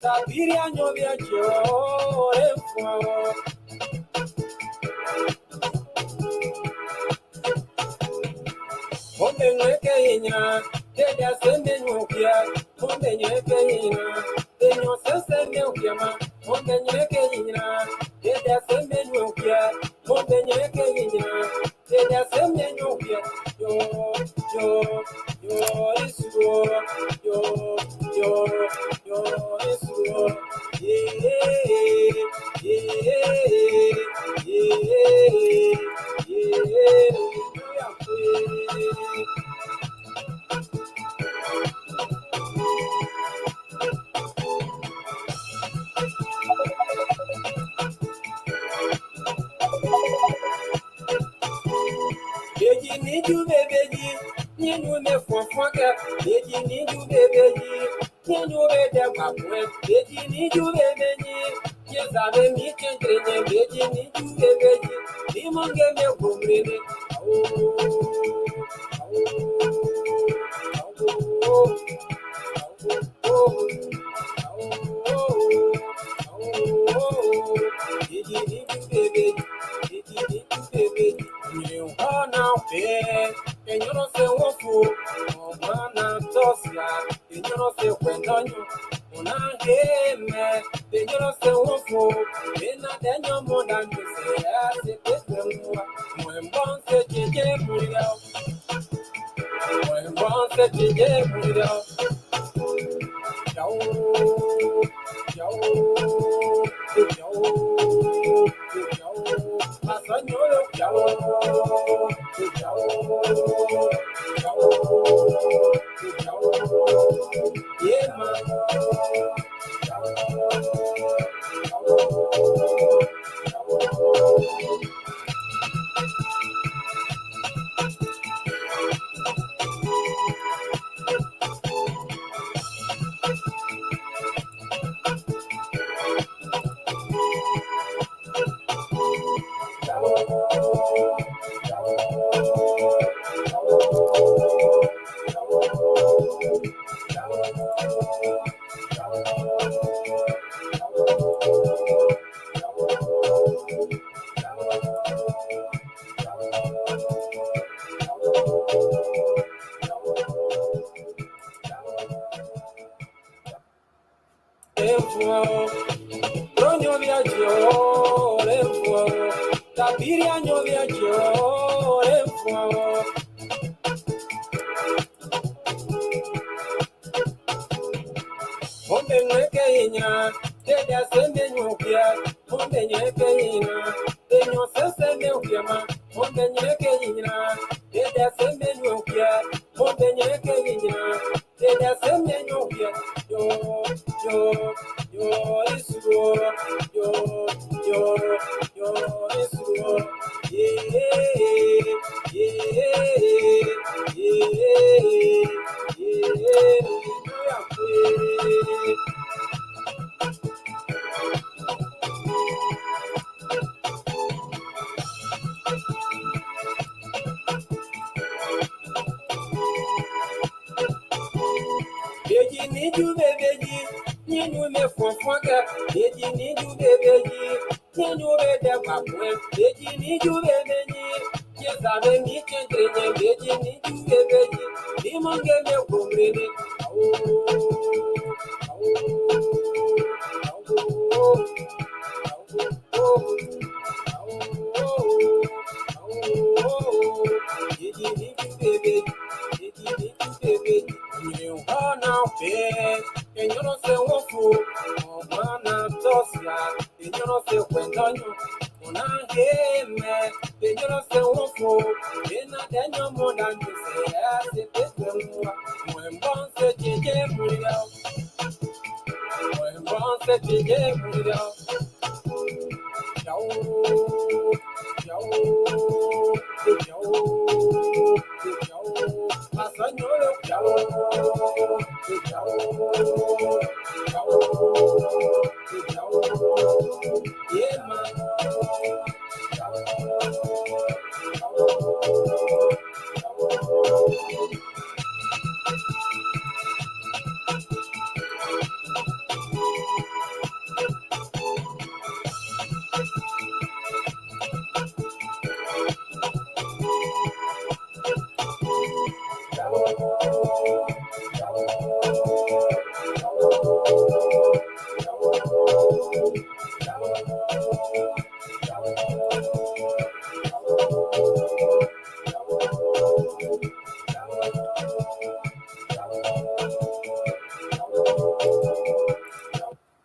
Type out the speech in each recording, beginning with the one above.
Tabiria nyovia chore fwa. Mombe nweke ina, teja sende nyukia. Mombe nweke ina, tenyo sese nyukia ma. Mombe nweke ina, teja sende nyukia. Mombe nweke ina, teja sende nyukia. Yo, isuo, yo, isuo. Beji ni ju bebeji, ninu me fonfonka. Beji ni ju bebeji, ninu be de papwe. Beji ni ju bebeji, ye sabe mi chentrene. Beji ni ju bebeji, ni mange me kumrene. Beji ni ju bebeji, beji ni ju bebeji. You wanna be, and you don't say what fool, or wanna toss ya, and you don't say when on you. When I hear me, then you don't say what fool, then I then you're more than you say, I say, when one said, J. Muriel, when one said, J. Muriel, Tabiria nyovia chore fwa. Mombe nweke ina, teja sende nyukia. Mombe nweke ina, tenyo sese nyukia ma. Mombe nweke ina, teja sende nyukia. Mombe nweke ina, teja sende nyukia. Yo, isuo, yo, isuo. Beji ni ju bebeji, ninu me fonfonka. Beji ni ju bebeji, ninu be de papwe. Beji ni ju bebeji, ye sabe mi chentrene. Beji ni ju bebeji, ni mange me kumrene. Beji ni ju bebeji, beji ni ju bebeji. You wanna be, and you don't say what fool, or wanna toss ya, and you don't say when on you. When I hear me, then you don't say what fool, then I then you're more than you say, I say, when one said, J. Muriel, when one said, J. Muriel,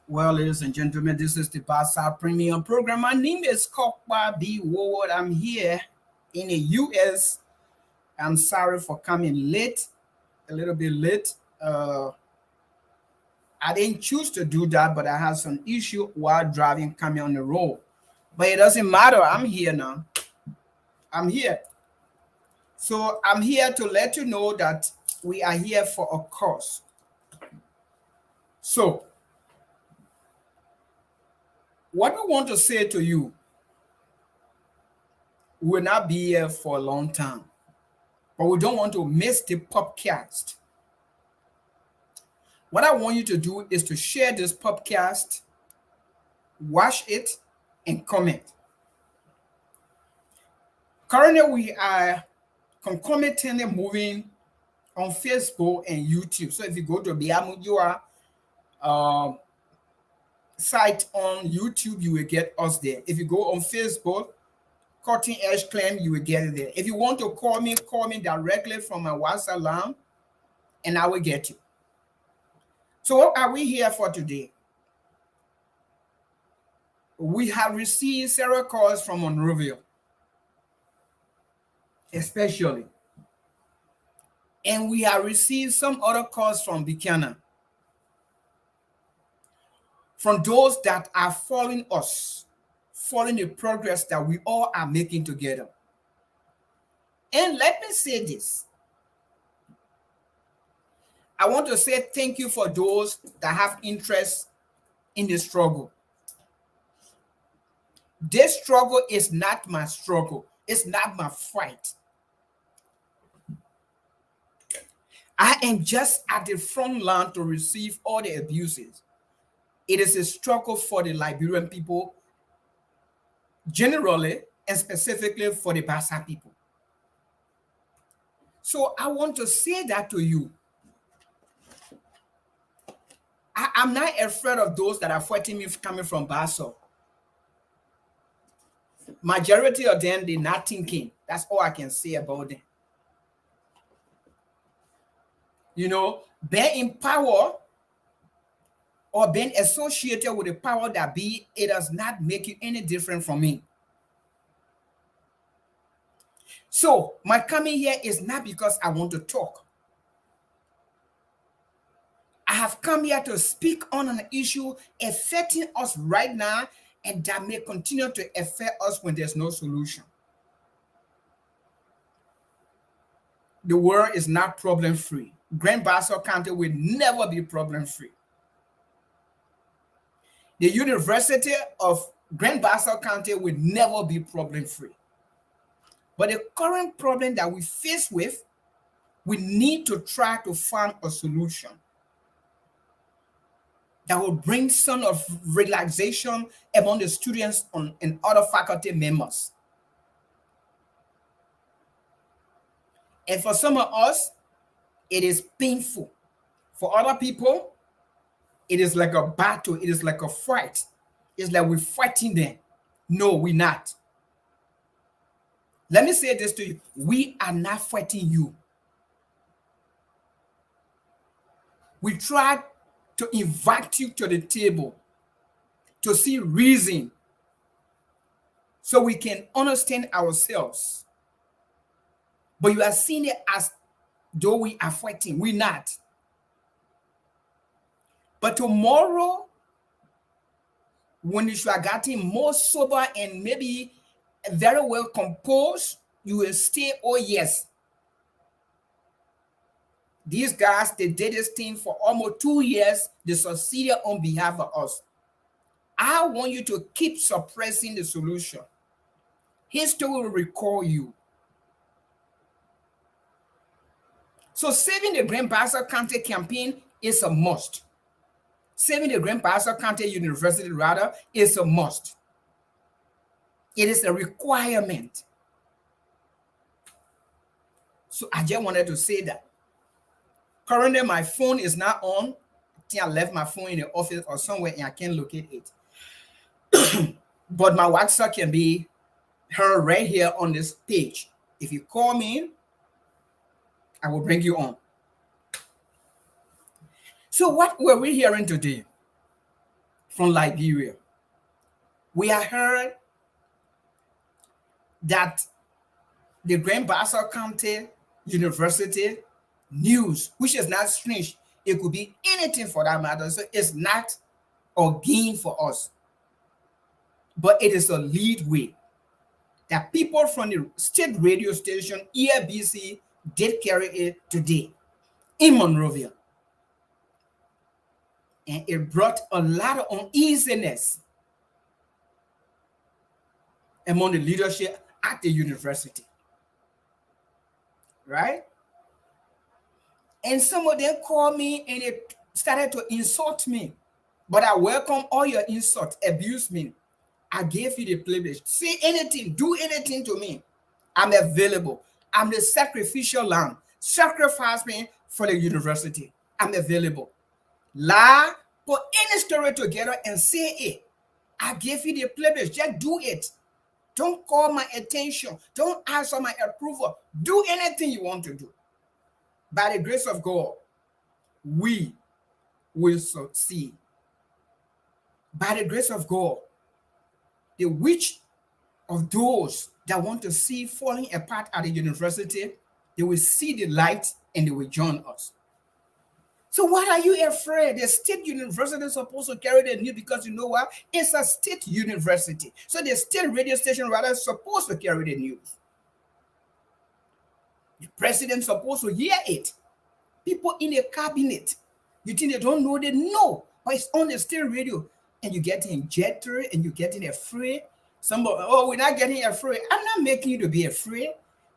Well, ladies and gentlemen, this is the Bassa Premium Program. My name is Kokwa B. Ward. I'm here in the US. I'm sorry for coming late, a little bit late. I didn't choose to do that, but I had some issue while driving, coming on the road. But it doesn't matter. I'm here now. I'm here. So I'm here to let you know that we are here for a cause. So, what we want to say to you will not be here for a long time, but we don't want to miss the podcast. What I want you to do is to share this podcast, watch it, and comment. Currently, we are concomitantly moving on Facebook and YouTube. So if you go to Biamujua site on YouTube, you will get us there. If you go on Facebook, Cutting Edge Claim, you will get it there. If you want to call me directly from my WhatsApp line, and I will get you. So what are we here for today? We have received several calls from Monrovia, especially. And we have received some other calls from Buchanan, from those that are following us, following the progress that we all are making together. And let me say this. I want to say thank you for those that have interest in the struggle. This struggle is not my struggle. It's not my fight. I am just at the front line to receive all the abuses. It is a struggle for the Liberian people generally, and specifically for the Bassa people. So I want to say that to you. I'm not afraid of those that are fighting me coming from Bassa. Majority of them, they're not thinking. That's all I can say about them. You know, being in power or being associated with the power that be, it does not make you any different from me. So my coming here is not because I want to talk. I have come here to speak on an issue affecting us right now and that may continue to affect us when there's no solution. The world is not problem-free. Grand Bassa County will never be problem-free. The University of Grand Bassa County will never be problem-free. But the current problem that we face with, we need to try to find a solution that will bring some of relaxation among the students and other faculty members. And for some of us, it is painful. For other people, it is like a battle. It is like a fight. It's like we're fighting them. No, we're not. Let me say this to you. We are not fighting you. We try to invite you to the table to see reason so we can understand ourselves. But you are seeing it as though we are fighting. We're not. But tomorrow, when you are getting more sober and maybe very well composed, you will say, oh yes, these guys, they did this thing for almost 2 years. They succeeded on behalf of us. I want you to keep suppressing the solution. History will recall you. So saving the Grand Bassa County campaign is a must. Saving the Grand Bassa County University, rather, is a must. It is a requirement. So I just wanted to say that. Currently, my phone is not on. think I left my phone in the office or somewhere and I can't locate it. But my WhatsApp can be heard right here on this page. If you call me, I will bring you on. So what were we hearing today from Liberia? We are heard that the Grand Bassa County University news, which is not strange, it could be anything for that matter. So it's not a gain for us, but it is a lead way that people from the state radio station EFBC did carry it today in Monrovia. And it brought a lot of uneasiness among the leadership at the university. Right? And some of them called me and they started to insult me. But I welcome all your insults, abuse me. I gave you the privilege. Say anything, do anything to me. I'm available. I'm the sacrificial lamb. Sacrifice me for the university. I'm available. Lie, put any story together and say it. I gave you the privilege. Just do it. Don't call my attention. Don't ask for my approval. Do anything you want to do. By the grace of God, we will succeed. By the grace of God, the witch of those that want to see falling apart at the university, they will see the light and they will join us. So what are you afraid? The state university is supposed to carry the news because you know what? It's a state university. So the state radio station rather is supposed to carry the news. The president is supposed to hear it. People in the cabinet, you think they don't know? They know. But it's on the state radio. And you're getting jittery and you're getting afraid. Somebody, oh, we're not getting afraid. I'm not making you to be afraid.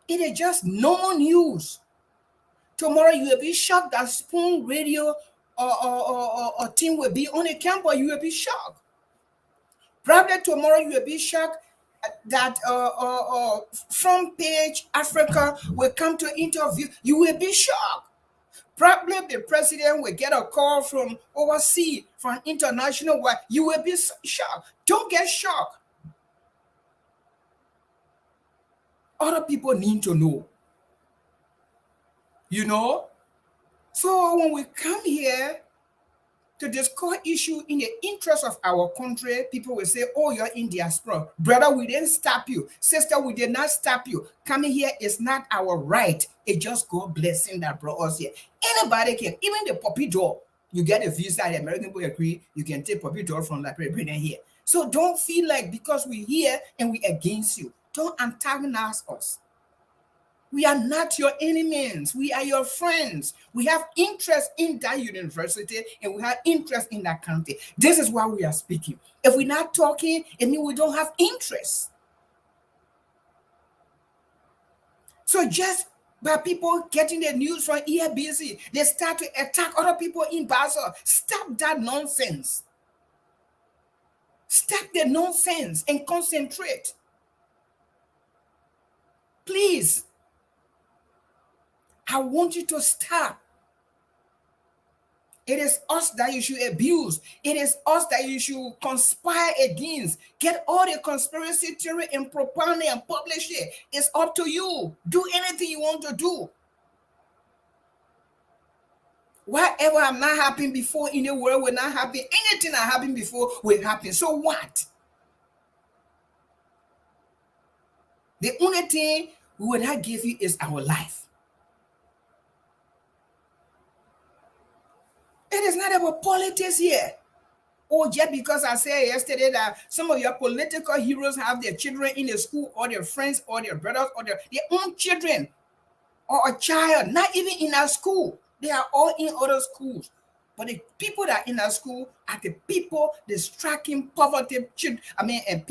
It is just normal news. Tomorrow you will be shocked that Spoon Radio or team will be on the campus. You will be shocked. Probably tomorrow you will be shocked that Front Page Africa will come to interview. You will be shocked. Probably the president will get a call from overseas, from international wide. You will be shocked. Don't get shocked. Other people need to know. You know? So when we come here to discuss issue in the interest of our country, people will say, oh, you're in diaspora. Brother, we didn't stop you. Sister, we did not stop you. Coming here is not our right. It's just God blessing that brought us here. Anybody can, even the puppy dog. You get a visa, the American people agree, you can take puppy dog from Liberia, bring them here. So don't feel like because we're here and we're against you. Don't antagonize us. We are not your enemies. We are your friends. We have interest in that university and we have interest in that country. This is why we are speaking. If we're not talking, it means we don't have interest. So just by people getting the news from EFBC, they start to attack other people in Bassa. Stop that nonsense. Stop the nonsense and concentrate. Please. I want you to stop. It is us that you should abuse. It is us that you should conspire against. Get all the conspiracy theory and propaganda and publish it. It's up to you. Do anything you want to do. Whatever have not happened before in the world will not happen. Anything that happened before will happen. So what? The only thing we will not give you is our life. It is not about politics here. Or just because I said yesterday that some of your political heroes have their children in the school or their friends or their brothers or their own children or a child, not even in our school. They are all in other schools. But the people that are in our school are the people, the striking poverty children, and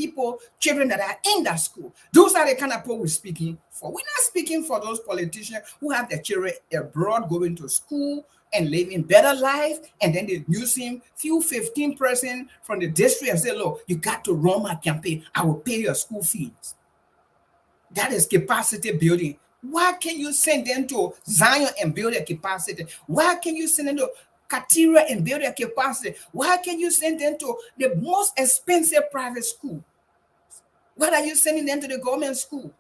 children that are in that school. Those are the kind of people we're speaking for. We're not speaking for those politicians who have their children abroad going to school and living better life, and then they use him few 15% from the district and say, look, you got to run my campaign. I will pay your school fees. That is capacity building. Why can you send them to Zion and build a capacity? Why can you send them to criteria and build their capacity. Why can you send them to the most expensive private school? Why are you sending them to the government school?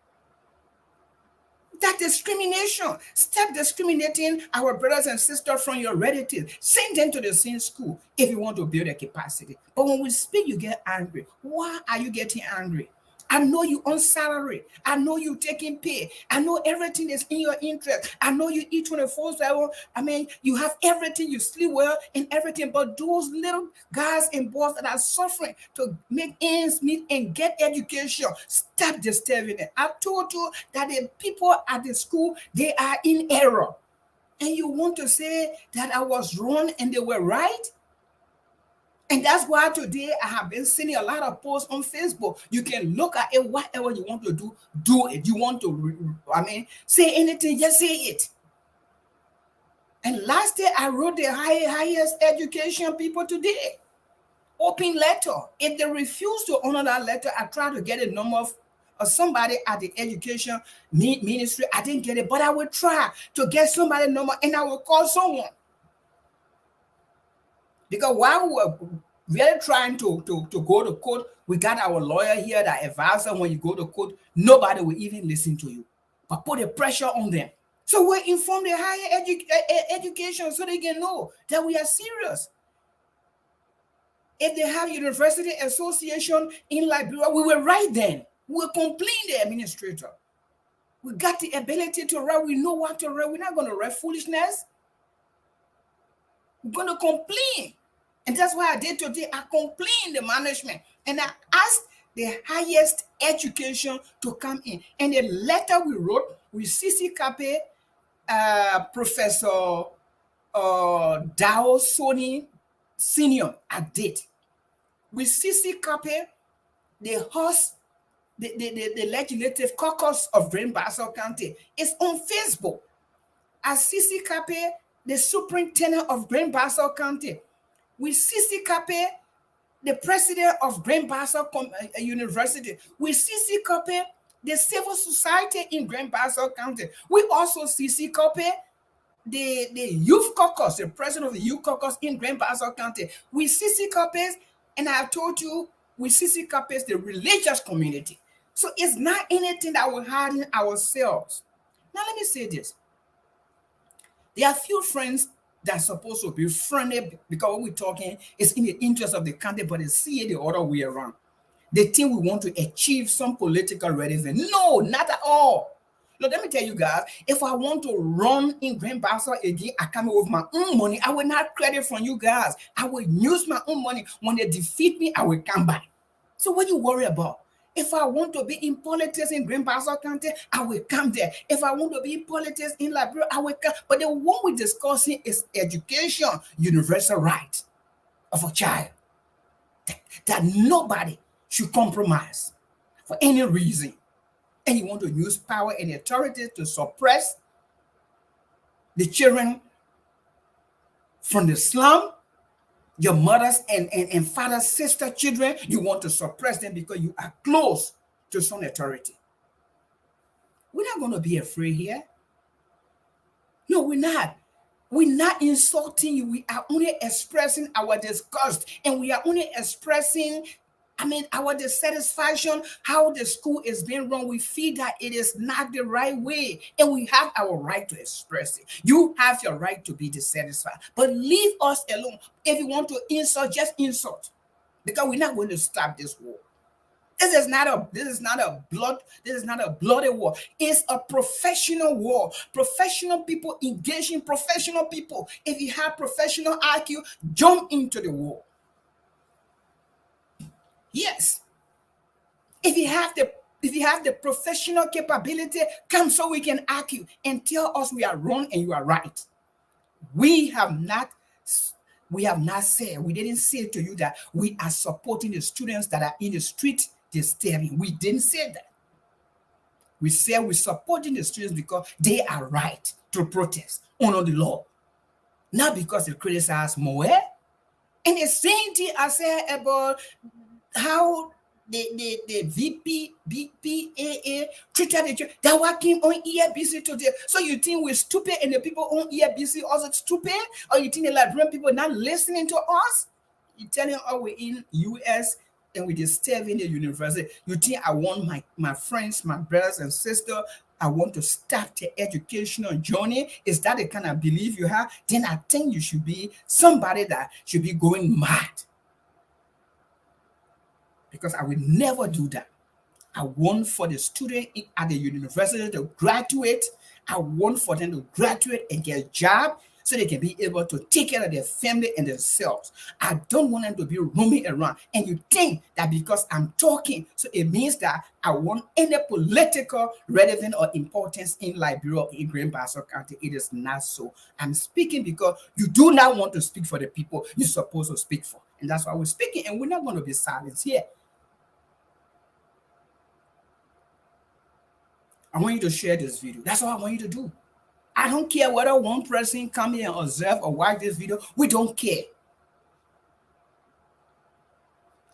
That discrimination. Stop discriminating our brothers and sisters from your relatives. Send them to the same school if you want to build a capacity. But when we speak, you get angry. Why are you getting angry? I know you on salary. I know you taking pay. I know everything is in your interest. I know you eat 24/7. I mean, you have everything, you sleep well and everything. But those little guys and boys that are suffering to make ends meet and get education, stop disturbing it. I told you that the people at the school, they are in error. And you want to say that I was wrong and they were right? And that's why today I have been seeing a lot of posts on Facebook. You can look at it, whatever you want to do it. You want to, say anything, just say it. And last day I wrote the highest education people today. Open letter. If they refuse to honor that letter, I try to get a number of somebody at the education ministry. I didn't get it, but I will try to get somebody number and I will call someone. Because while we were really trying to go to court, we got our lawyer here that advises when you go to court, nobody will even listen to you. But put the pressure on them. So we inform the higher education so they can know that we are serious. If they have university association in Liberia, we will write them. We will complain the administrator. We got the ability to write. We know what to write. We're not going to write foolishness. We're going to complain. And that's why I did today. I complained the management. And I asked the highest education to come in. And the letter we wrote with CC Kape, Professor Dao Soni Senior, I did. With CC Kape, the host, the legislative caucus of Greater Bassa County, is on Facebook. As CC Kape, the superintendent of Greater Bassa County, with CC Kape, the president of Greater Bassa University, with CC Kape, the civil society in Greater Bassa County. We also CC Kape, the youth caucus, the president of the youth caucus in Greater Bassa County. We CC Kape, and I have told you, we CC Kape, the religious community. So it's not anything that we're hiding ourselves. Now let me say this. There are few friends that are supposed to be friendly because what we're talking is in the interest of the country, but they see it the other way around. They think we want to achieve some political readiness. No, not at all. Look, let me tell you guys, if I want to run in Greater Bassa again, I come with my own money. I will not credit from you guys. I will use my own money. When they defeat me, I will come back. So what you worry about? If I want to be in politics in Greater Bassa County, I will come there. If I want to be in politics in Liberia, I will come. But the one we're discussing is education, universal right of a child. That nobody should compromise for any reason. And you want to use power and authority to suppress the children from the slum, your mothers and fathers, sister, children, you want to suppress them because you are close to some authority. We're not going to be afraid here. No, we're not. We're not insulting you. We are only expressing our disgust, and we are only expressing our dissatisfaction, how the school is being run. We feel that it is not the right way, and we have our right to express it. You have your right to be dissatisfied, but leave us alone. If you want to insult, just insult, because we're not going to stop this war. This is not a bloody war. It's a professional war. Professional people engaging professional people. If you have professional IQ, jump into the war. Yes. If you have the professional capability, come so we can argue and tell us we are wrong and you are right. We didn't say to you that we are supporting the students that are in the street disturbing. We didn't say that. We said we're supporting the students because they are right to protest, honor the law. Not because they criticize Moe. And the same thing I said about how the VP, BPAA treated the church. They're working on EFBC today. So you think we're stupid and the people on EFBC also stupid? Or you think the Liberian people not listening to us? You telling us we're in US and we just stay in the university. You think I want my friends, my brothers and sisters, I want to start the educational journey? Is that the kind of belief you have? Then I think you should be somebody that should be going mad. Because I will never do that. I want for the student at the university to graduate. I want for them to graduate and get a job so they can be able to take care of their family and themselves. I don't want them to be roaming around. And you think that because I'm talking, so it means that I want any political relevance or importance in Liberia or in Grand Bassa County. It is not so. I'm speaking because you do not want to speak for the people you're supposed to speak for. And that's why we're speaking, and we're not going to be silenced here. I want you to share this video. That's all I want you to do. I don't care whether one person come here and observe or watch this video. We don't care.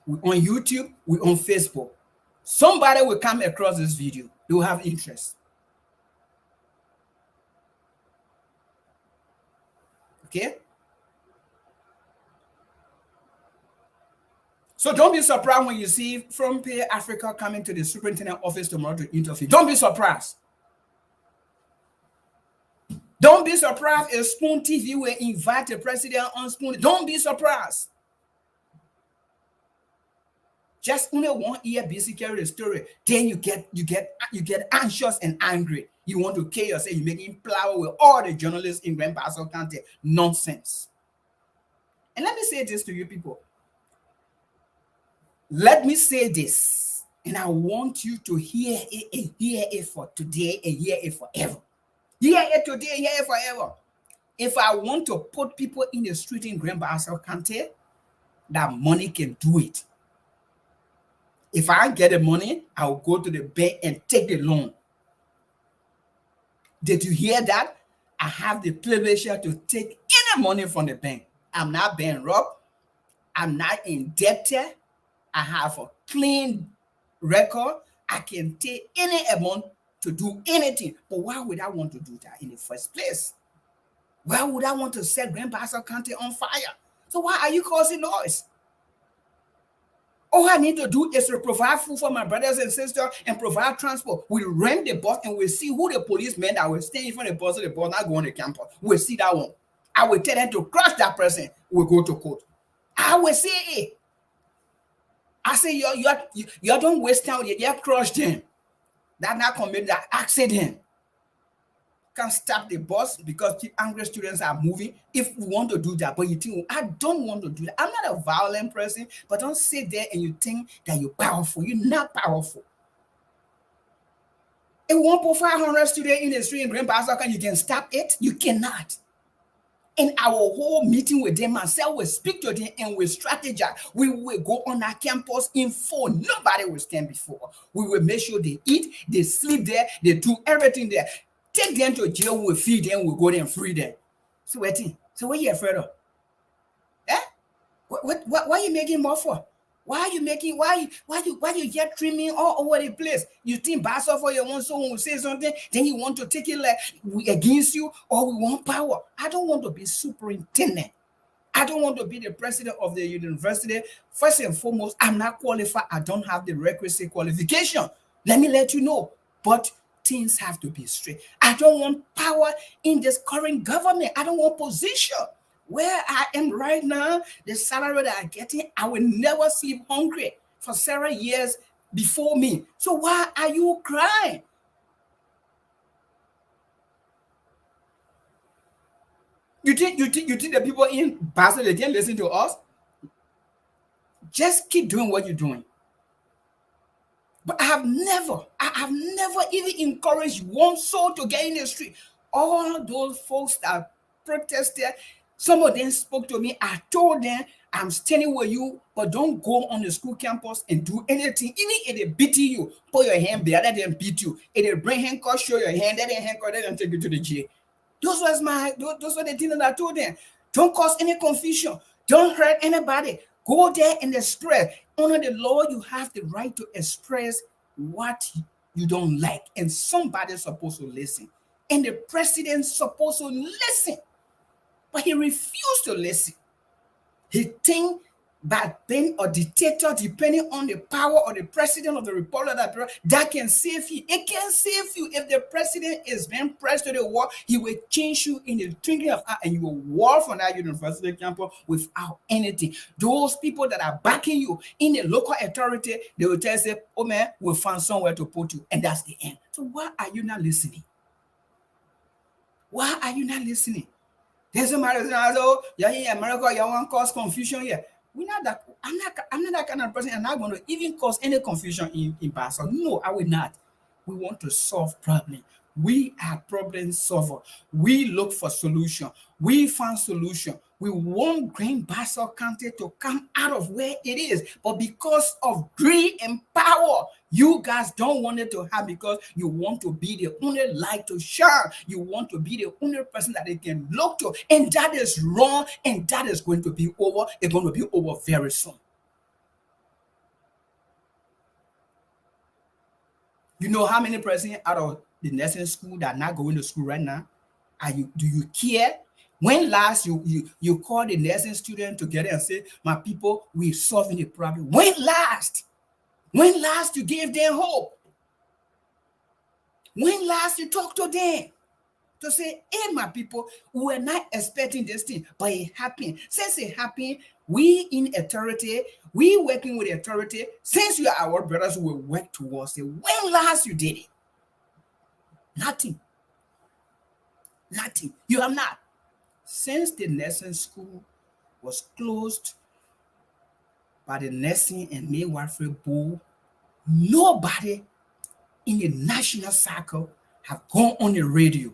We're on YouTube. We're on Facebook. Somebody will come across this video. They will have interest. Okay? So don't be surprised when you see From Pay Africa coming to the superintendent office tomorrow to interview. Don't be surprised. Don't be surprised if Spoon TV will invite the president on Spoon. Don't be surprised. Just only one year basic carry the story. Then you get anxious and angry. You want to kill yourself. You're making plow with all the journalists in Grand Bassa County. Nonsense. And let me say this to you people. Let me say this, and I want you to hear it and hear it for today and hear it forever. Hear it today and hear it forever. If I want to put people in the street in Grand Bassa County, that money can do it. If I get the money, I'll go to the bank and take the loan. Did you hear that? I have the privilege to take any money from the bank. I'm not being robbed. I'm not indebted. I have a clean record. I can take any amount to do anything. But why would I want to do that in the first place? Why would I want to set Grand Bassa County on fire? So why are you causing noise? All I need to do is to provide food for my brothers and sisters and provide transport. We rent the bus and we see who the policemen that will stay in front of the bus not going to campus. We'll see that one. I will tell them to crush that person. We'll go to court. I will say it. I say, you don't waste time. You crush them. That not commit that accident. Can't stop the bus because the angry students are moving. If we want to do that, but you think, I don't want to do that. I'm not a violent person, but don't sit there and you think that you're powerful. You're not powerful. If 1.500 students in the street in Grand Bassa, you can stop it? You cannot. In our whole meeting with them, myself will speak to them and we strategize. We will go on our campus in full. Nobody will stand before. We will make sure they eat, they sleep there, they do everything there. Take them to jail, we'll feed them, we'll go there and free them. So what are you afraid of? Eh? What are you making more for? Why you get trimming all over the place? You think Bassa for your own soul when we say something, then you want to take it like we against you or we want power. I don't want to be superintendent. I don't want to be the president of the university. First and foremost, I'm not qualified. I don't have the requisite qualification. Let me let you know. But things have to be straight. I don't want power in this current government. I don't want position. Where I am right now, the salary that I'm getting, I will never sleep hungry for several years before me. So why are you crying? You think the people in Bassa, they didn't listen to us? Just keep doing what you're doing. But I have never even encouraged one soul to get in the street. All those folks that protested, some of them spoke to me. I told them, I'm standing with you, but don't go on the school campus and do anything. Even if they beat you, put your hand there, let them beat you. If they bring handcuffs, show your hand, let them handcuff, let them take you to the jail. Those were the things that I told them. Don't cause any confusion. Don't hurt anybody. Go there and spread. under the law, you have the right to express what you don't like, and somebody's supposed to listen. And the president's supposed to listen, but he refused to listen. He think by being a dictator, depending on the power of the president of the republic, that can save you. It can save you. If the president is being pressed to the wall, he will change you in the twinkling of an eye, and you will walk from that university campus without anything. Those people that are backing you in the local authority, they will tell you, oh man, we'll find somewhere to put you, and that's the end. So why are you not listening? Why are you not listening? There's somebody saying, "Oh, you're in America, you want to cause confusion here." We're not that. I'm not that kind of person. I'm not going to even cause any confusion in Bassa. No, I will not. We want to solve problem. We are problem solver. We look for solution. We find solution. We want Green Bassa County to come out of where it is, but because of greed and power, you guys don't want it to happen because you want to be the only light to shine. You want to be the only person that they can look to, and that is wrong, and that is going to be over. It's going to be over very soon. You know how many presidents out of the nursing school that are not going to school right now? Do you care? When last you call the nursing student together and say, my people, we're solving the problem? When last? When last you gave them hope? When last you talked to them to say, hey, my people, we were not expecting this thing, but it happened. Since it happened, we in authority, we working with authority. Since you are our brothers, we will work towards it. When last you did it? Nothing. Nothing. You have not. Since the nursing school was closed by the Nursing and Midwifery Board, nobody in the national circle have gone on the radio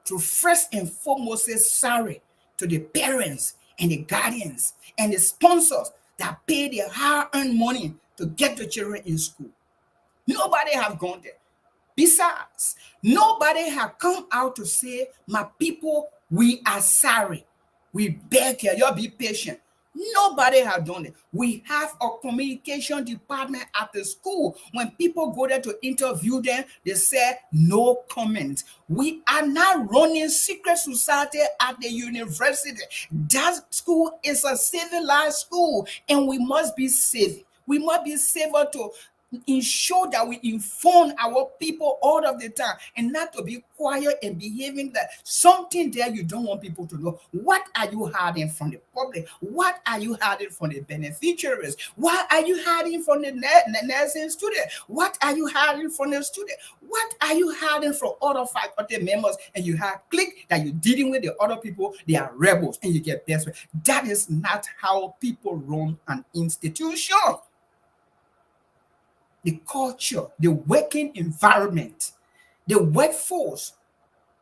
to first and foremost say sorry to the parents and the guardians and the sponsors that pay their hard-earned money to get the children in school. Nobody have gone there. Besides, nobody have come out to say, my people, we are sorry. We beg you, y'all be patient. Nobody have done it. We have a communication department at the school. When people go there to interview them, they say no comment. We are not running secret society at the university. That school is a civilized school, and we must be safe. We must be safer to ensure that we inform our people all of the time, and not to be quiet and behaving that something there you don't want people to know. What are you hiding from the public? What are you hiding from the beneficiaries? Why are you hiding from the nursing student? What are you hiding from the student? What are you hiding from other faculty members? And you have clicked that you're dealing with the other people, they are rebels, and you get desperate. That is not how people run an institution. The culture, the working environment, the workforce.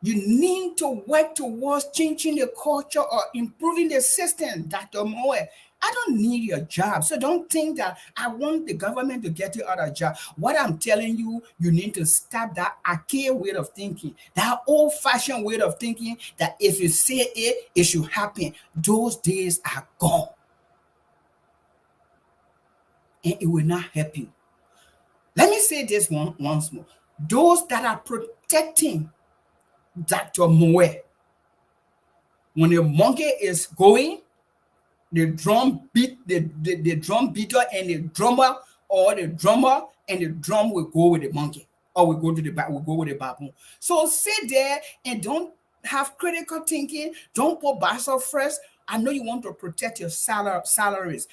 You need to work towards changing the culture or improving the system, Dr. Moe. I don't need your job. So don't think that I want the government to get you out of job. What I'm telling you, you need to stop that archaic way of thinking, that old-fashioned way of thinking that if you say it, it should happen. Those days are gone. And it will not help you. Let me say this once more. Those that are protecting Dr. Moe, when the monkey is going, the drum beater and the drummer, or the drummer and the drum will go with the monkey, or will go with the baboon. So sit there and don't have critical thinking. Don't put Bassa first. I know you want to protect your salaries.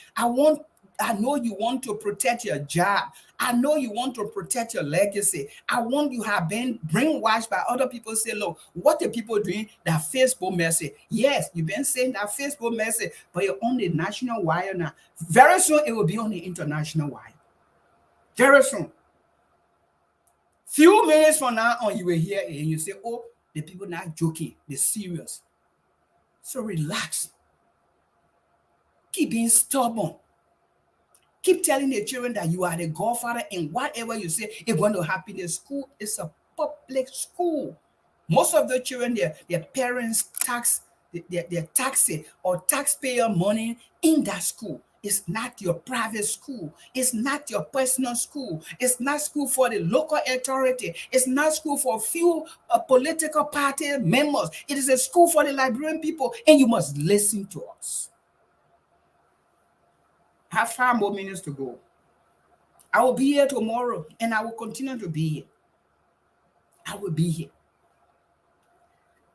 I know you want to protect your job. I know you want to protect your legacy. I want you have been brainwashed by other people. Say, look, what are people doing? That Facebook message. Yes, you've been saying that Facebook message, but you're on the national wire now. Very soon it will be on the international wire. Very soon. Few minutes from now on, you will hear it and you say, oh, the people not joking. They're serious. So relax. Keep being stubborn. Keep telling the children that you are the godfather, and whatever you say is going to happen. The school is a public school. Most of the children, their parents tax, their taxes or taxpayer money in that school. It's not your private school. It's not your personal school. It's not school for the local authority. It's not school for few political party members. It is a school for the Liberian people, and you must listen to us. I have 5 more minutes to go. I will be here tomorrow, and I will continue to be here. I will be here.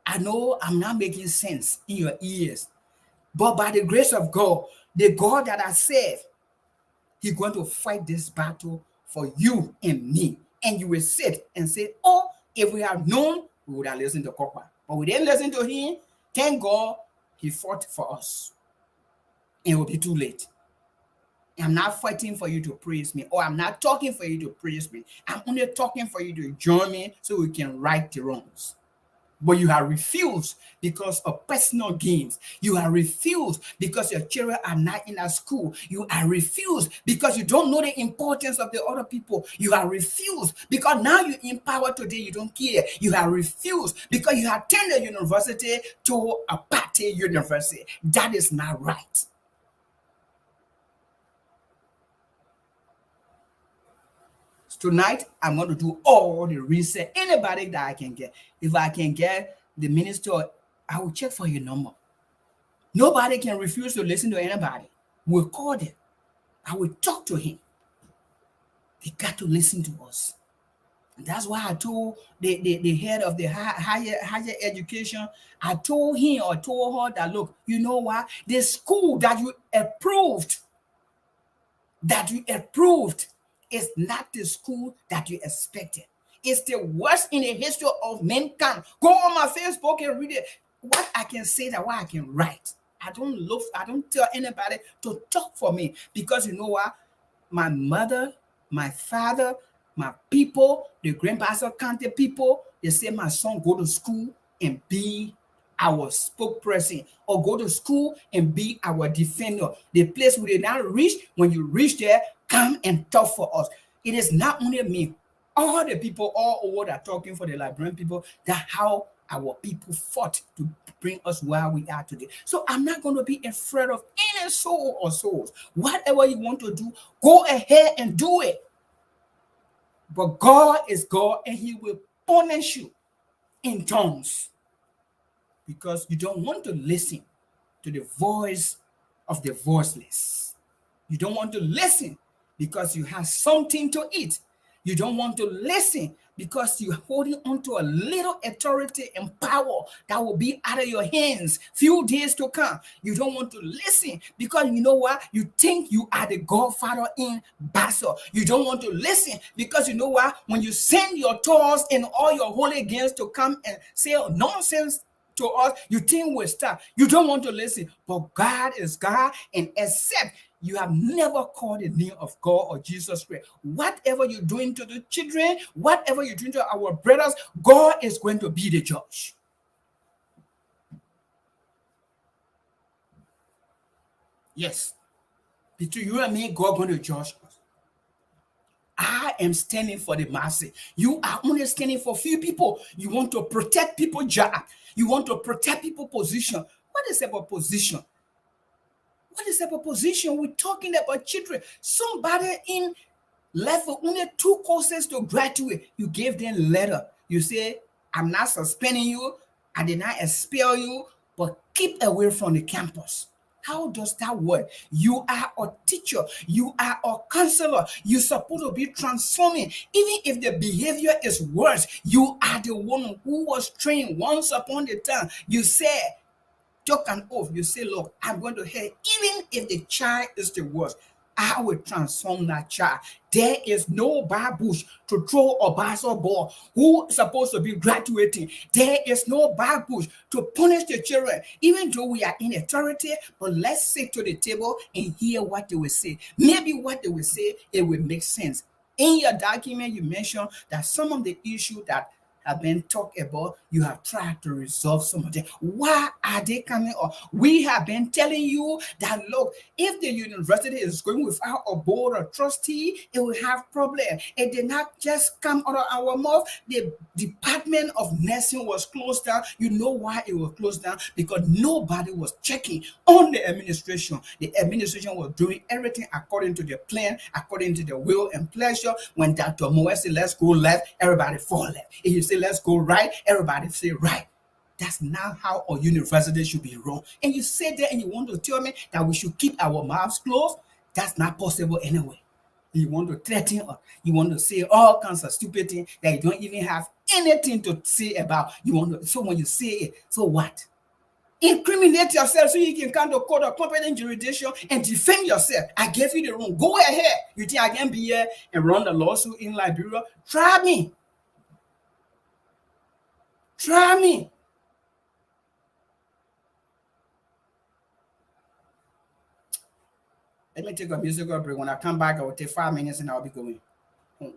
I know I'm not making sense in your ears, but by the grace of God, the God that I serve, He's going to fight this battle for you and me. And you will sit and say, oh, if we had known, we would have listened to Kokwa. But we didn't listen to him. Thank God he fought for us. And it will be too late. I'm not fighting for you to praise me, or I'm not talking for you to praise me. I'm only talking for you to join me so we can right the wrongs. But you have refused because of personal gains. You have refused because your children are not in a school. You have refused because you don't know the importance of the other people. You have refused because now you're in power today, you don't care. You have refused because you have turned the university to a party university. That is not right. Tonight, I'm going to do all the research. Anybody that I can get. If I can get the minister, I will check for your number. Nobody can refuse to listen to anybody. We'll call them. I will talk to him. They got to listen to us. And that's why I told the head of the higher education, I told him or told her that, look, you know what? The school that you approved, is not the school that you expected. It's the worst in the history of mankind. Go on my Facebook and read it. What I can say, that what I can write. I don't tell anybody to talk for me, because you know what? My mother, my father, my people, the Grand Bassa County people, they say my son go to school and be our spokesperson, or go to school and be our defender. The place we did not reach, when you reach there, come and talk for us. It is not only me, all the people all over that are talking for the Liberian people, that how our people fought to bring us where we are today. So I'm not going to be afraid of any soul or souls. Whatever you want to do, go ahead and do it. But God is God, and he will punish you in tongues, because you don't want to listen to the voice of the voiceless. You don't want to listen because you have something to eat. You don't want to listen because you're holding on to a little authority and power that will be out of your hands few days to come. You don't want to listen because you know what? You think you are the godfather in Bassa. You don't want to listen because you know what? When you send your tours and all your holy hooligans to come and say nonsense to us, you think we'll stop. You don't want to listen, but God is God, and except you have never called the name of God or Jesus Christ, whatever you're doing to the children, whatever you're doing to our brothers, God is going to be the judge. Yes, between you and me, God going to judge us. I am standing for the masses. You are only standing for few people. You want to protect people's job. You want to protect people's position. What is about position? What is about position? We're talking about children. Somebody in left with only 2 courses to graduate. You gave them letter. You say, I'm not suspending you. I did not expel you, but keep away from the campus. How does that work? You are a teacher. You are a counselor. You're supposed to be transforming. Even if the behavior is worse, you are the one who was trained once upon a time. You say, took an oath. You say, look, I'm going to help. Even if the child is the worst, I will transform that child. There is no babush to throw a basketball who is supposed to be graduating. There is no babush to punish the children, even though we are in authority. But let's sit to the table and hear what they will say. Maybe what they will say, it will make sense. In your document, you mentioned that some of the issues that have been talked about, you have tried to resolve some of them. Why are they coming up? We have been telling you that, look, if the university is going without a board of trustee, it will have problem. It did not just come out of our mouth. The Department of Nursing was closed down. You know why it was closed down? Because nobody was checking on the administration. The administration was doing everything according to the plan, according to the will and pleasure. When Dr. Moe said, let's go left, everybody fall left. If you say, let's go right, everybody say right. That's not how a university should be run. And you sit there and you want to tell me that we should keep our mouths closed? That's not possible anyway. You want to threaten us. You want to say all kinds of stupid things that you don't even have anything to say about. You want to, so when you say it, so what? Incriminate yourself so you can come to court of competent jurisdiction and defend yourself. I gave you the room. Go ahead. You think I can be here and run the lawsuit in Liberia? Try me. Try me. Let me take a musical break. When I come back, I will take 5 minutes and I'll be going home.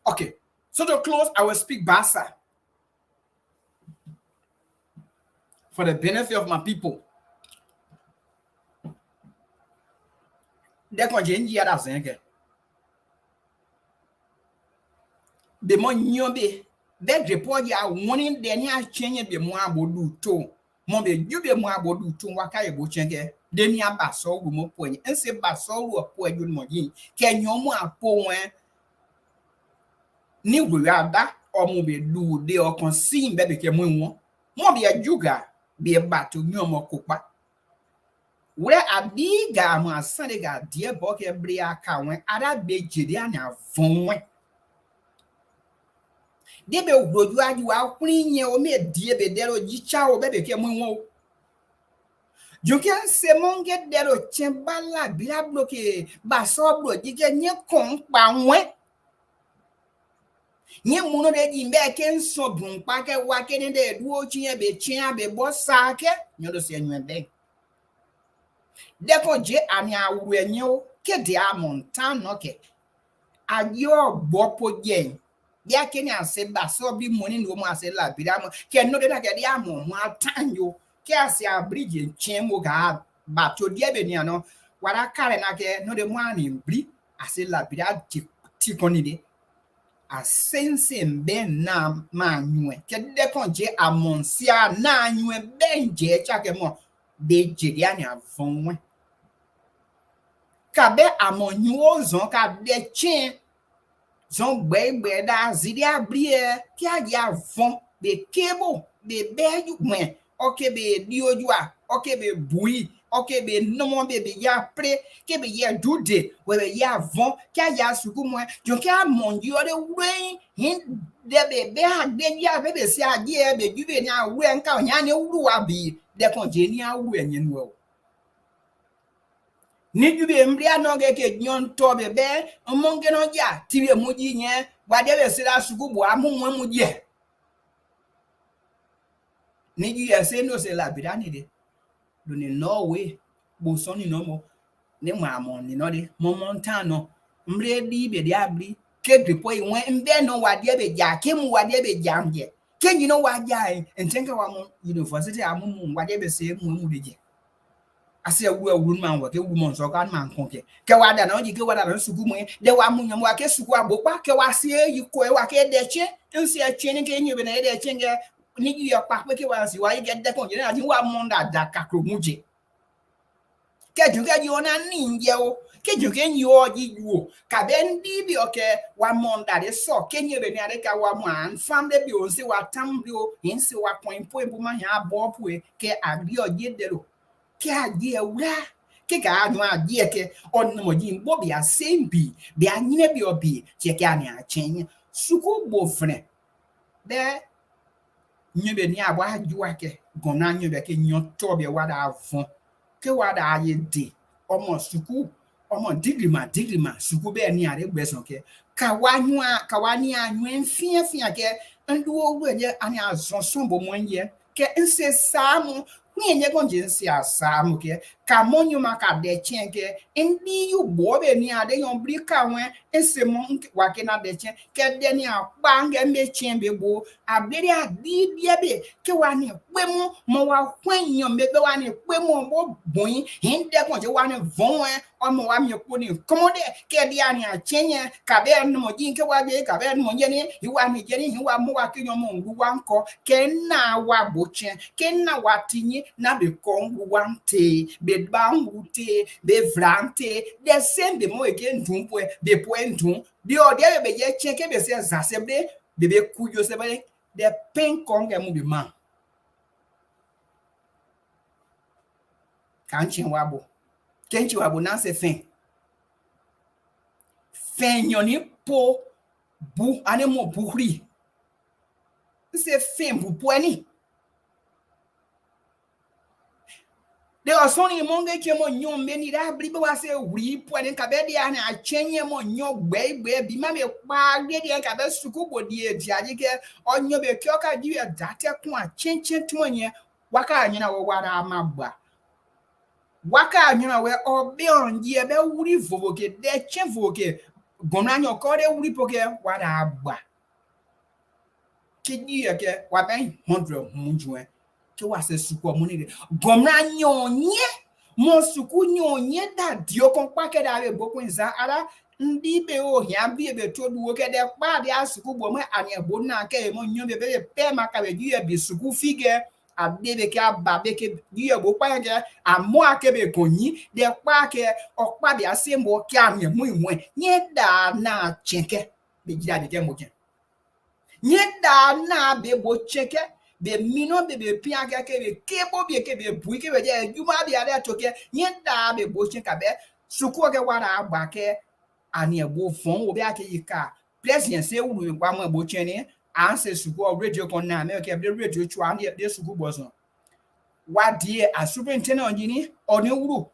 Okay, so to close, I will speak Bassa for the benefit of my people. They can change here as again. The more you be, that report you are warning the near change be more abodu to. Mombe you be more abodu to waka ebo change. Then ya basso will more point and say basso will point you more. Can you more point? Ni wurada omo be do de o consim be ke mu won mo be ajuga be batu mi omo kopa we abiga ma sande ga die bo ke bre aka wen ara be jiri ana von wen de be wodu aju wa kwin yen o me die be dero jicha o be ke mu won you can say monge dero chembala bia bloke ba so blo jije nye kon pa wen nye muno de dimbe ken so bun pa ke wa ke ne de duo chin be chin be bo sa ke nyodo se nwen be de ko je ami awu enye o ke de amontan no ke ayo gbopo je ya ke ni ase ba so bi money no mo ase la bi da mo ke no de da ke de amon mo atan yo ke ase abridge chin mo ga ba to de be ni ano wara kare na ke no de mo ani bri ase la bi da ti koni de asense ben na manwe ke de konje amonsia na anwe benje chake mo de jeria ni avonwe ka be amonyu zon ka de chin zon gbe da zidi abrie ki aja avon be kebo be be yu mwen oke be di ojua oke be bui oke be no be ya pre ke be ya dude we be ya avon ki aja suku mwen jon ki amonyu de we hin de be ha de ya be si aje be ju be ni awe nka onya ni wuru wa bi de konje ni awu enyen wo ni ju be mbria no ge ke nyon to be omonge no ja ti be muji yen wa de be sira suku bo amunwa muji ni ju ya se no se la bidani de do ni no we bo so ni no mo ni ma mo ni no de mo montan no mbre di be de abri ke gripo iwen mbe no wa de be ja ke mu wa de be jam je ke you know wa ja entenka wa mo university amumu wa de be se mu de je ase awu man wa ke wu mon so kan man konke ke wa da no ji ke wa da no suku mu de wa mu nyam wa ke suku abopa ke wa se yi ko wa ke de che nsi a che ni ke nyi be na de che nge ni ju ya pa pe ke wa si wa yi ge de kon je na ji wa mon da kakro mu je ke ju ke ji ona ni nje o ke ju ke yo ji ju ka ben bi bi oke wa monda de so ke nye be ni ade ka wa man fam de bi o se wa tam bi o yin se wa point point bu ma ya bo pu ke agri o je de lo ke adi ewura ke ga anu adi ke on mo ji bo bi asembi bi anyine bi obi che ke ani a chen suku bo fne de nyebe ni abo ajua ke gona nyebe ke nyon to be wada avon ke wada aye de omo suku omo digrima suku be ni are gbeson ke ka wani anyu enfia ke ndu owu enye ani azon son bo monye ke nse samu ni enye gonje nse asamu ke ka monyu maka de chen ke ndi yu bo be ni ade yon brika wen nse mo wa ke na de chen ke de ni apa nge me chen be bo abere adi bia be ke wani pe mo wa kwen yon be wani pe mo bo boyin hinde gonje wani von omo wa mi ko ni komode ke di ani a chenye ka be no mo jin ke wa be ka be no mo ni iwa mi je ni iwa mo wa ke yon mo ngu wa nko ke na wa boche ke na wa tinyi na be ko ngu wa nte be ba ngu te be vrante de same be mo ke ndun po be po ndun bi o de be je chen ke be se zasebe be ku yo se be de pen konge mu bi ma kan chen wa bo kenchi wa bo na se fen yoni po bu ane mo buhri se fen bu poani de osoni monge ke mo nyon me ni da bri be wa se wuri poani ka be dia na achenye mo nyon gbe bi ma me pa de dia ka be suku bo die dia ji ke onyo be kyo ka ji ya date kun a chenchen tuonye waka anyina wo wara amagba waka anyina we obi onji e be wuri vovoke de chen vovoke gona nyo ko de wuri poke wara agba kidi yake wa ben 100 munjwe ke wa se suku omuni de gomra nyonye mo suku nyonye da dio kon pa ke da be bokun za ara ndi be o hia bi be to duwo ke de pa de asuku bo mo ani ebo na ke mo nyo be pe maka be di e bi suku fige abebe ke ababe ke di e bo pa ke amo akebe konyi de pa ke okpa bi asembo ke ami mu imu nye da na chenke be gida de ke mo ke nye da na be bo cheke be mino be pia ke be kebo be ke be bui ke be je juma be ale toke nye da be bo cheka be suku ke wara agba ke ani ebo fon wo be ake yika president se wu wa mo bo cheni an se suku radio kon na me ke be radio chu an de suku bo so wa die a superintendent onjini oni wuru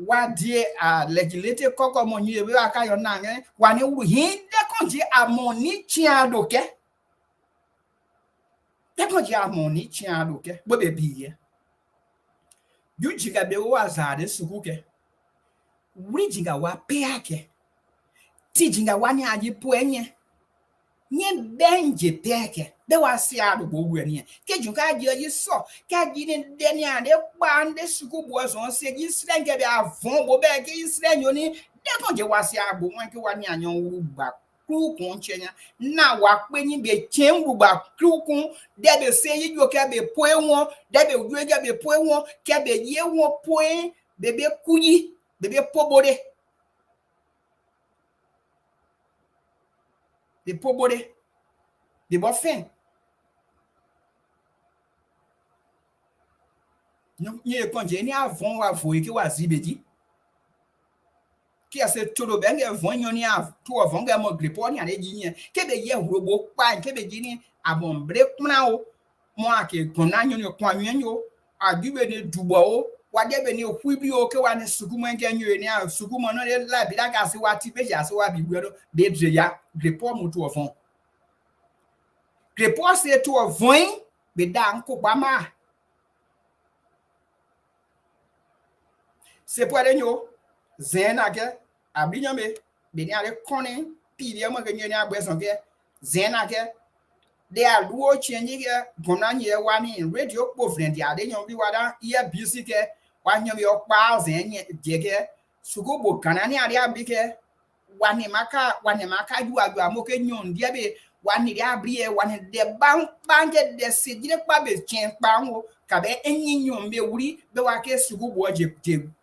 wa die a legislative koko mo nyi be aka yo na nge wa ni wuru hin de konji amoni chiado ke Deko ji amoni chiado ke bo be biye. You jiga be wa zade suku ke. Wi jiga wa pe ake. Ti jiga wa ni aji puenye. Nye benje peke. Be wa si ado bo wu ni. Ke junka ji yi so. Ka ji ni de ni ade pa ande suku bo so se ji sren ke be avon bo be ke sren yo ni. Deko je wa si abo wan ke wa ni anyon wu gba krukun chenya na wa pe ni be chen gba krukun de be se yi jo ke be po won de be ju ge be po won ke be ye won po be kuyi be pobore be pobore be bo fin no ye konje ni avon wa fo ki wa zibeji ki ase toro be nge von yon ni av to von ge mo gripo ni ade ji ni ke be ye robo pa ke be ji ni abon bre kuna o mo ake kona nyon yo kwa nyon yo adube ni dubo o wa de be ni oku bi o ke wa ni suku mo nge nyon ni a suku mo no le la bi da ga se wa ti be ja se wa bi gbedo be dre ya gripo mo to von gripo se to von be da nko pa ma se pwede nyo zena ke abinyo me be ni ale koni pi de mo ke nyo ni agbeson ke zena ke de aluo chenji ke gona nye wa ni radio po friend ya de nyo bi wada ye bisi ke wa nyo bi okpa zenye je ke sugo bo kana ni ari abi ke wa ni maka ju aju amoke nyo ndie be wa ni abri e wa ni de bange de sejire pa be chen pa wo ka be enyi nyo me wuri be wa ke sugo bo je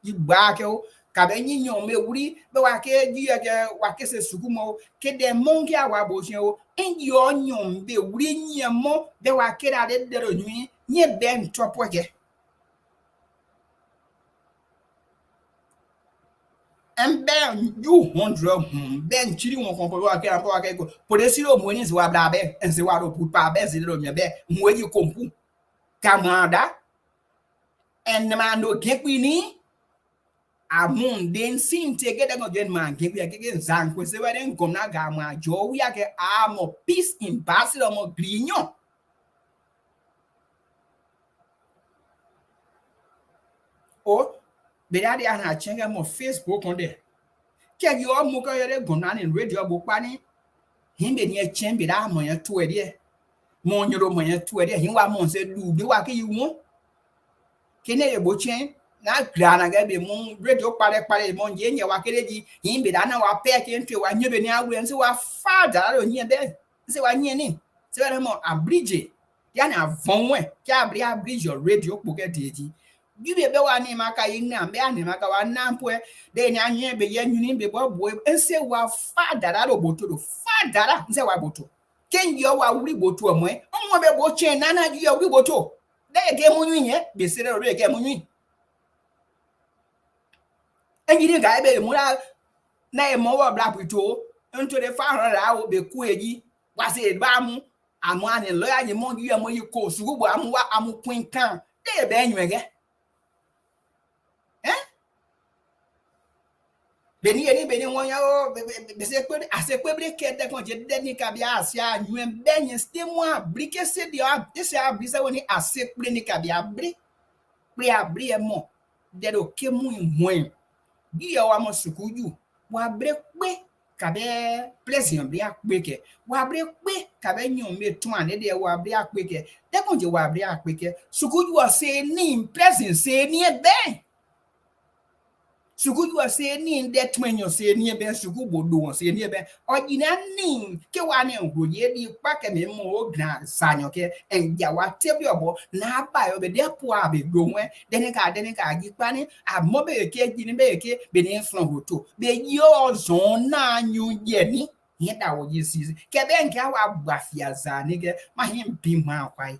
igba ke o Kabe nyi nyon me wuri be wa ke di ke wa ke se suku mo ke de mon ke awa bo chen o en yo nyon be wuri nyi mo be wa ke da de ro nyi nye ben topo ke en ben you 100 ben chiri won kon wa ke ko po de si ro mo ni se wa bla be en se wa ro pu pa be se ro mi be mo yi kompu kamada en ma no ge pi ni amun den sin te get go gen man ke ya ke zan ko se wa den kom na ga ma jo wi ya ke mo peace ambassador mo grignon o be da dia na chenga mo Facebook on de ke yo mo ko yere gom na ni radio bo pa ni himbe ni e chen be da mo ya to e de mo nyoro mo ya to e de hin wa mo se du bi wa ke yi won kene ye bo chen na grana ga be mo radio pare mo je nye wa kere ji himbe da na wa pe ke ntwe wa nyebe ni awure nse wa father ro nye be nse wa nye ni se wa mo abridge ya na vonwe ke abridge your radio po ke deji gibe be wa ni maka yi na be ani maka wa na mpo de ni anye be ye nyuni be bo bo nse wa father ro boto do father nse wa boto ken yo wa wuri boto mo mo be bo chen na na yo wuri boto de ke mu nyi ye be se ro ke mu nyi enyi ga ebe mu na e mo wa bla pito nto de fa ran ra o be ku eji wa se ba mu amu ani lo ya ni mo gi mo yi ko su gbo amu wa amu queen kan de be enyu ege beni won ya o be se pe ase pe bre ke de kon je de ni ka bia ase anyu en benye ste mo abri ke se de a se abri se woni ase pe ni ka bia abri e mo de do ke mu ihun bi yo wa mo sukuju wa bre pe ka be pleasure bi ape ke wa bre pe ka be nyon me tun ane de wa bre ape ke de kon je wa bre ape ke sukuju o se ni pleasure se ni e be sukuju wa se ni de twenyo se ni be suku bodo se ni be ojina ni ke wa ni ngoye di pa ke me mo gra sanyo ke enja wa tebi obo na ba yo be de po abe gomwe de ni ka gi pa ni amo be ke ji ni be ke be ni fun hoto be yo zon na anyu ye ni ye da wo yi si ke be nka wa gbafia za ni ke ma him bi ma kwai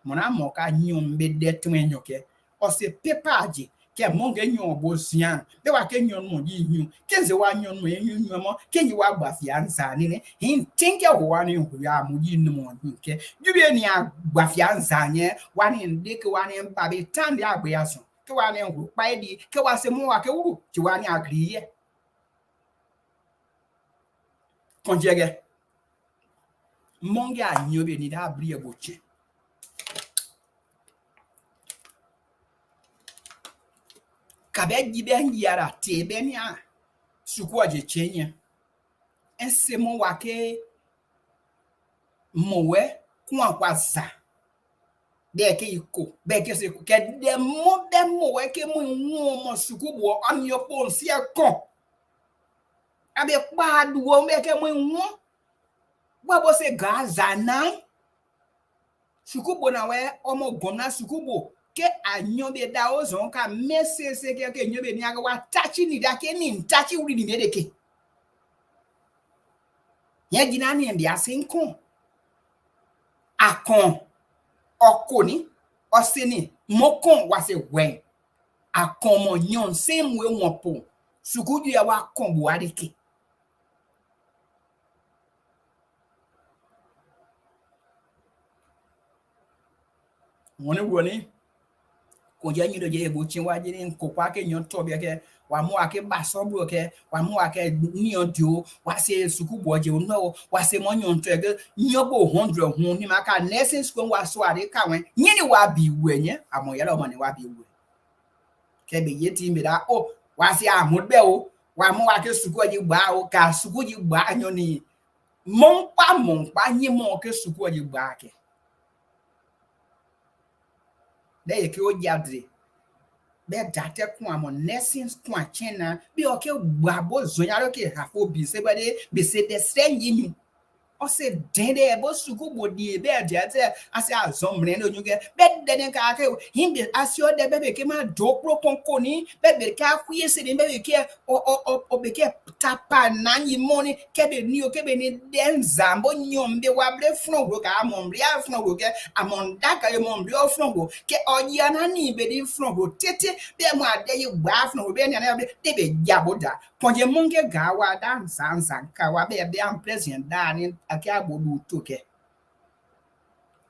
mo na mo ka nyum be de twenyo ke o se pepaji ke monge nyon bo sian be wa ke nyon mo yi hu ke ze wa nyon mo yin hu mo ke yi wa gbafia nza ni ne hin tinke wo wa ni hu ya mo yi no mo nke jubie ni agbafia nza nye wa ni de ke wa ni mpa be tan de agbe aso ke wa ni hu pa di ke wa se mo wa ke wu ti wa ni agri ye konjege monge anyo be ni da bri e boche kabe gibe yara te be ni a suku aje chenye ense mo wa ke mowe kwa kwaza de ke iko be ke se ke de mo we ke mo nwu mo suku bo anyo pon si akon abe pa duwo me ke mo nwu wa bo se gaza nan suku bo na we omo gomna suku bo ke anyo be da o zon ka mesese ke nyo be ni aga wa tachi ni da ke ni tachi wuri ni de ke ye gina ni ndi asenkon akon okoni osini mokon wa se wen akon mo nyon same way won po sukuju ya wa kon bo arike woni ko je nyido je bo chin wa je ni ko pa ke nyon to be ke wa mu ake Bassa bro ke wa mu ake ni odio wa se suku bo je no wa se mo nyon to ge nyon bo 100 hun ni maka nursing school wa so ade ka wen nyini wa bi wu enye amoye lo mo ni wa bi wu ke be ye ti mi da o wa se amud be o wa mu ake suku je gba o ka suku je gba anyo ni mon pa nyi mo ke suku je gba ke de ye ke o jadre be date kun amo nursing kun chena bi o ke gba bo zonya ro ke hafo bi se be de be se de sen yinu I said, Dende, Bosuku, Bodi, Bear, I say, I some no you get bed then him as your the baby came out dobro conconi, baby car quiesced in baby care or be kept tapa nani money, kebe new kebe then zambo nyom de wable fno amon ria fno amon daka yom rio fno ke oyanani be di fno tete be mo ade you bath no be na de be jaboda ponje monge gawa dan sansan kawa be am president dan akiabo du toke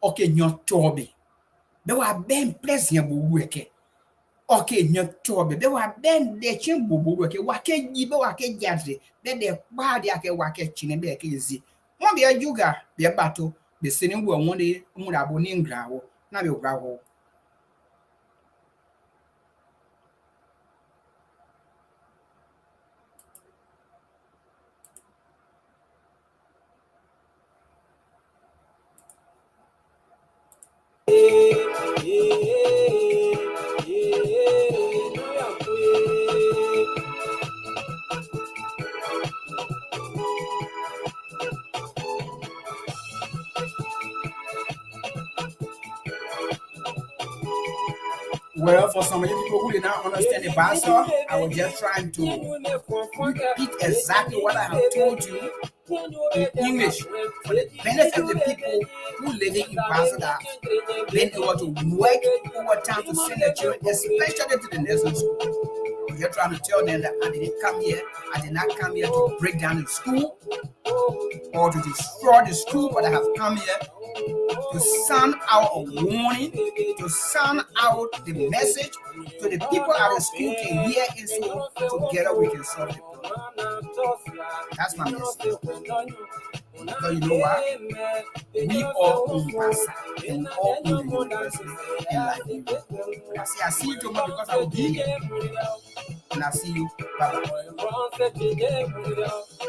okay nyotobe be wa ben president bo weke okay nyotobe be wa ben de chin bo weke wa ke yi be wa ke jadre be de ba de ake wa ke chine be ke zi mo be ajuga be bato be sini wo won de mu da bo ni ngrawo na be grawo. Well, for some of you people who did not understand the Bassa, I was just trying to repeat exactly what I have told you in English for the benefit of the people who live in Bassa that have been able to work overtime to send their children, especially to the nursing school. I was just trying to tell them that I didn't come here, I did not come here to break down the school or to destroy the school, but I have come here to sound out a warning, to sound out the message to the people at the school can hear it so together we can solve the problem. That's my message. Because you know what? We all own Bassa and we all own the university and life. I see you tomorrow because I will be here. And I see you. Bye bye.